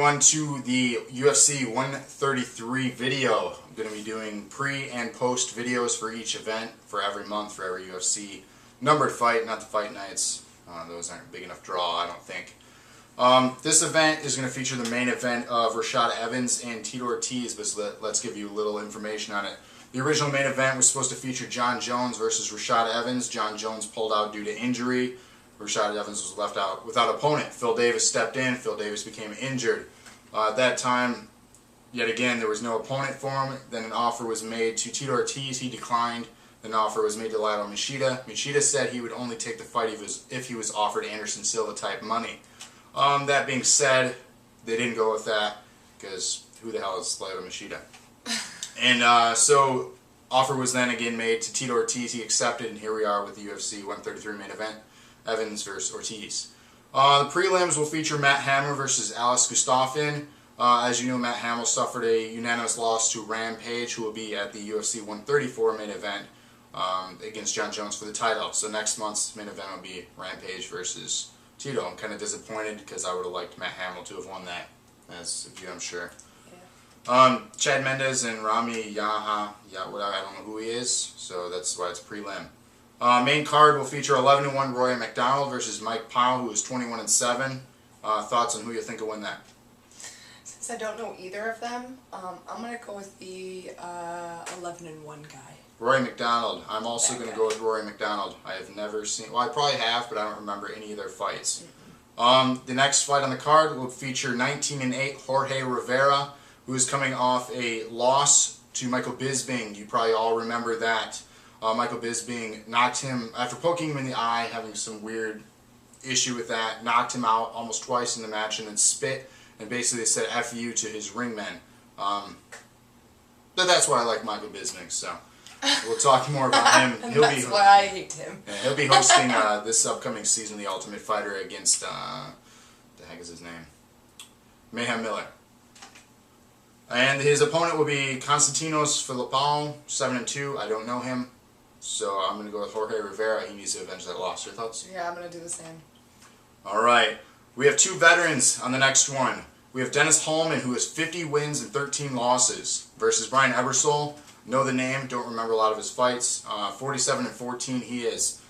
everyone to the UFC 133 video. I'm going to be doing pre and post videos for each event, for every month, for every UFC numbered fight, not the fight nights. Those aren't a big enough draw, I don't think. This event is going to feature the main event of Rashad Evans and Tito Ortiz, but let's give you a little information on it. The original main event was supposed to feature Jon Jones versus Rashad Evans. Jon Jones pulled out due to injury. Rashad Evans was left out without opponent. Phil Davis stepped in. Phil Davis became injured. At that time, yet again, there was no opponent for him. Then an offer was made to Tito Ortiz. He declined. Then an offer was made to Lyoto Machida. Machida said he would only take the fight if he was offered Anderson Silva type money. That being said, they didn't go with that because who the hell is Lyoto Machida? And so offer was then again made to Tito Ortiz. He accepted, and here we are with the UFC 133 main event, Evans versus Ortiz. The prelims will feature Matt Hamill versus Alex Gustafsson. As you know, Matt Hamill suffered a unanimous loss to Rampage, who will be at the UFC 134 main event against Jon Jones for the title. So next month's main event will be Rampage versus Tito. I'm kind of disappointed because I would have liked Matt Hamill to have won that, as of you, I'm sure. Chad Mendes and Rami Yaha, whatever, I don't know who he is, so that's why it's prelim. Main card will feature 11-1 Roy McDonald versus Mike Powell, who is 21-7. Thoughts on who you think will win that? Since I don't know either of them, I'm going to go with the 11-1 guy. Roy McDonald. I'm also going to go with Roy McDonald. I have never seen, well, I probably have, but I don't remember any of their fights. The next fight on the card will feature 19-8 Jorge Rivera, who is coming off a loss to Michael Bisping. You probably all remember that. Michael Bisping knocked him, after poking him in the eye, having some weird issue with that, knocked him out almost twice in the match and then spit and basically said F you to his ringmen. But that's why I like Michael Bisping, so we'll talk more about him. That's why I hate him. Yeah, he'll be hosting this upcoming season, The Ultimate Fighter, against, the heck is his name? Mayhem Miller. And his opponent will be Konstantinos Filipao, 7-2. I don't know him, so I'm going to go with Jorge Rivera. He needs to avenge that loss. Your thoughts? Yeah, I'm going to do the same. All right. We have two veterans on the next one. We have Dennis Hallman, who has 50 wins and 13 losses, versus Brian Ebersole. Know the name, don't remember a lot of his fights. 47-14 he is.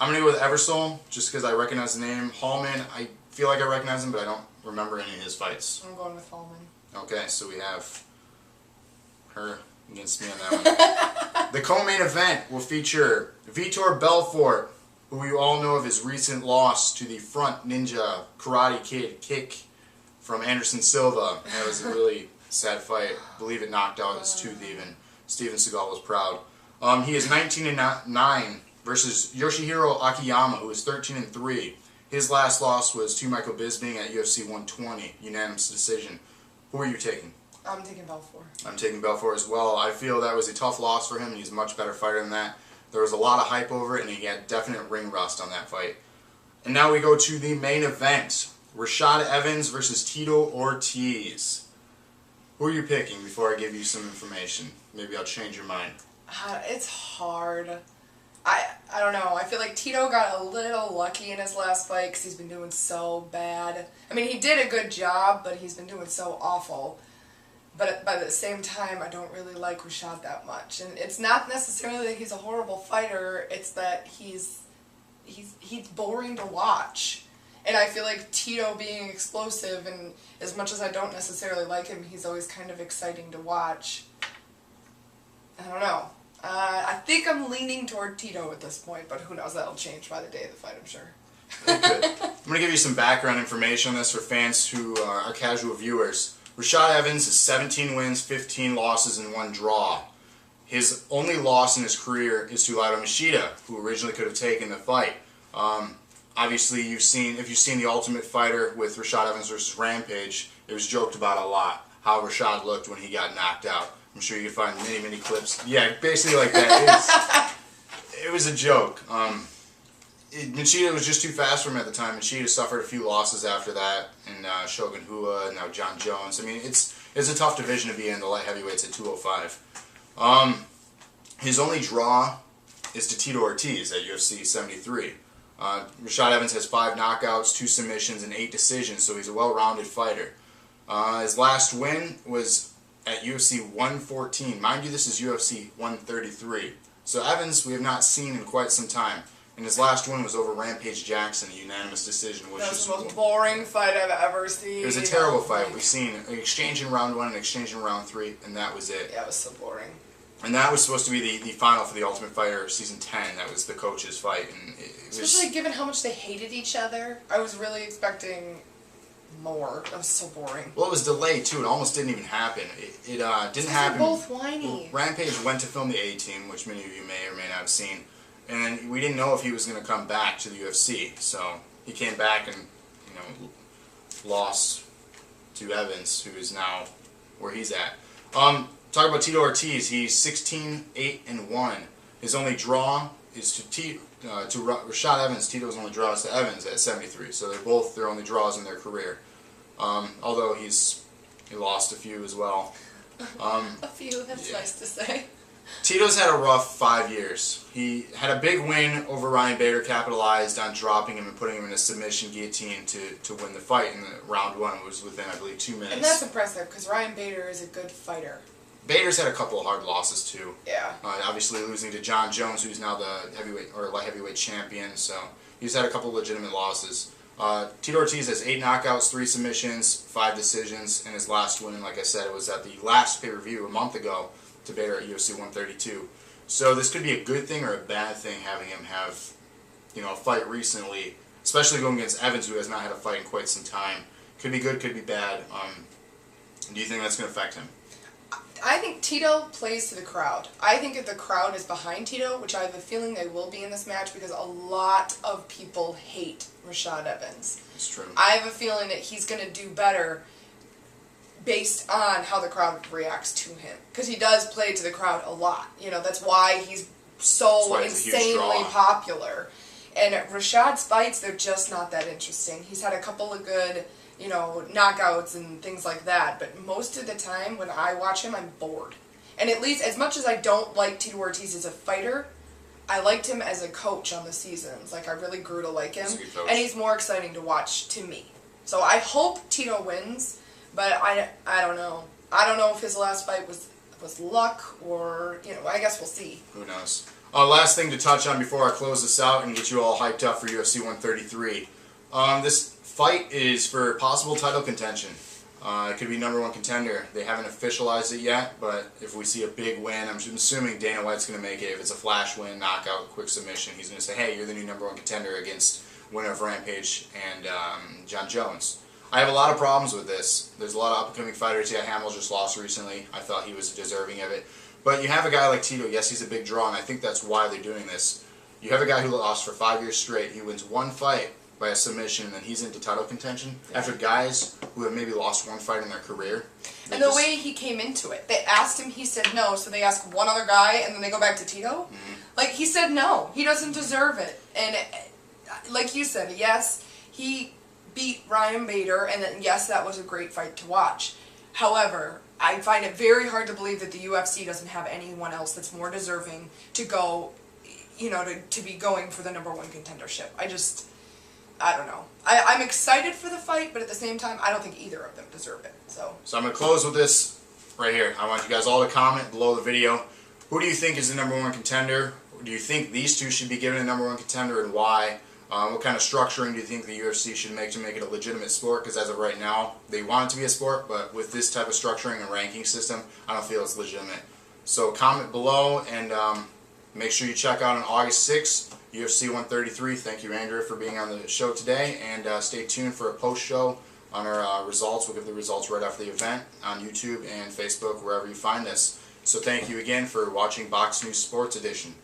I'm going to go with Ebersole, just because I recognize the name. Hallman, I feel like I recognize him, but I don't remember any of his fights. I'm going with Hallman. Okay, so we have her against me on that one. The co-main event will feature Vitor Belfort, who you all know of his recent loss to the front ninja karate kid kick from Anderson Silva. That was a really sad fight. I believe it knocked out his tooth even. Steven Seagal was proud. He is 19-9 versus Yoshihiro Akiyama, who is 13-3. His last loss was to Michael Bisping at UFC 120, unanimous decision. Who are you taking? I'm taking Belfort. I'm taking Belfort as well. I feel that was a tough loss for him. He's a much better fighter than that. There was a lot of hype over it, and he had definite ring rust on that fight. And now we go to the main event. Rashad Evans versus Tito Ortiz. Who are you picking before I give you some information? Maybe I'll change your mind. It's hard. I don't know. I feel like Tito got a little lucky in his last fight because he's been doing so bad. I mean, he did a good job, but he's been doing so awful. But by the same time, I don't really like Rashad that much. And it's not necessarily that he's a horrible fighter. It's that he's boring to watch. And I feel like Tito being explosive, and as much as I don't necessarily like him, he's always kind of exciting to watch. I don't know. I think I'm leaning toward Tito at this point, but who knows, that'll change by the day of the fight, I'm sure. Very good. I'm going to give you some background information on this for fans who are casual viewers. Rashad Evans has 17 wins, 15 losses, and 1 draw. His only loss in his career is to Lyoto Machida, who originally could have taken the fight. Obviously, if you've seen The Ultimate Fighter with Rashad Evans versus Rampage, it was joked about a lot, how Rashad looked when he got knocked out. I'm sure you can find many clips. Yeah, basically like that. It was a joke. Machida was just too fast for him at the time. Machida suffered a few losses after that, and Shogun Rua, now Jon Jones. I mean, it's a tough division to be in, the light heavyweights at 205. His only draw is to Tito Ortiz at UFC 73. Rashad Evans has 5 knockouts, 2 submissions, and 8 decisions, so he's a well-rounded fighter. His last win was at UFC 114. Mind you, this is UFC 133. So Evans, we have not seen in quite some time. And his last win was over Rampage Jackson, a unanimous decision. Which that was the most boring fight I've ever seen. It was a terrible fight. We've seen an exchange in round 1, an exchange in round 3, and that was it. Yeah, it was so boring. And that was supposed to be the final for the Ultimate Fighter Season 10. That was the coaches' fight. And especially given how much they hated each other, I was really expecting more. That was so boring. Well, it was delayed, too. It almost didn't even happen. It didn't happen. They're both whiny. Rampage went to film the A-Team, which many of you may or may not have seen. And we didn't know if he was going to come back to the UFC. So he came back and, lost to Evans, who is now where he's at. Talk about Tito Ortiz. He's 16-8-1. His only draw is to Rashad Evans. Tito's only draw is to Evans at 73. So they're both their only draws in their career. Although he lost a few as well. A few. That's nice to say. Tito's had a rough 5 years. He had a big win over Ryan Bader, capitalized on dropping him and putting him in a submission guillotine to win the fight in the round 1. It was within, I believe, 2 minutes. And that's impressive because Ryan Bader is a good fighter. Bader's had a couple of hard losses too. Yeah. Obviously losing to John Jones, who's now the light heavyweight champion. So he's had a couple of legitimate losses. Tito Ortiz has 8 knockouts, 3 submissions, 5 decisions, and his last win, like I said, it was at the last pay-per-view a month ago to Bader at UFC 132. So this could be a good thing or a bad thing having him have, a fight recently, especially going against Evans, who has not had a fight in quite some time. Could be good, could be bad. Do you think that's going to affect him? I think Tito plays to the crowd. I think if the crowd is behind Tito, which I have a feeling they will be in this match because a lot of people hate Rashad Evans. It's true. I have a feeling that he's going to do better based on how the crowd reacts to him. Because he does play to the crowd a lot. That's why he's so insanely popular. And Rashad's fights, they're just not that interesting. He's had a couple of good knockouts and things like that. But most of the time, when I watch him, I'm bored. And at least, as much as I don't like Tito Ortiz as a fighter, I liked him as a coach on the seasons. I really grew to like him. And he's more exciting to watch to me. So I hope Tito wins, but I don't know. I don't know if his last fight was luck or, I guess we'll see. Who knows? Last thing to touch on before I close this out and get you all hyped up for UFC 133. This fight is for possible title contention. It could be #1 contender. They haven't officialized it yet, but if we see a big win, I'm assuming Dana White's going to make it. If it's a flash win, knockout, quick submission, he's going to say, hey, you're the new #1 contender against winner of Rampage and John Jones. I have a lot of problems with this. There's a lot of up-and-coming fighters. Yeah, Hamill just lost recently. I thought he was deserving of it. But you have a guy like Tito. Yes, he's a big draw, and I think that's why they're doing this. You have a guy who lost for 5 years straight. He wins one fight by a submission, and then he's into title contention. Yeah. After guys who have maybe lost one fight in their career. And the way he came into it. They asked him, he said no, so they ask one other guy, and then they go back to Tito? Mm-hmm. He said no. He doesn't deserve it. And like you said, yes, he beat Ryan Bader, and then yes, that was a great fight to watch. However, I find it very hard to believe that the UFC doesn't have anyone else that's more deserving to go, to be going for the #1 contendership. I don't know. I'm excited for the fight, but at the same time, I don't think either of them deserve it. So I'm going to close with this right here. I want you guys all to comment below the video. Who do you think is the #1 contender? Do you think these two should be given a #1 contender, and why? What kind of structuring do you think the UFC should make to make it a legitimate sport? Because as of right now, they want it to be a sport, but with this type of structuring and ranking system, I don't feel it's legitimate. So comment below, and make sure you check out on August 6th, UFC 133. Thank you, Andrew, for being on the show today, and stay tuned for a post-show on our results. We'll give the results right after the event on YouTube and Facebook, wherever you find us. So thank you again for watching Box News Sports Edition.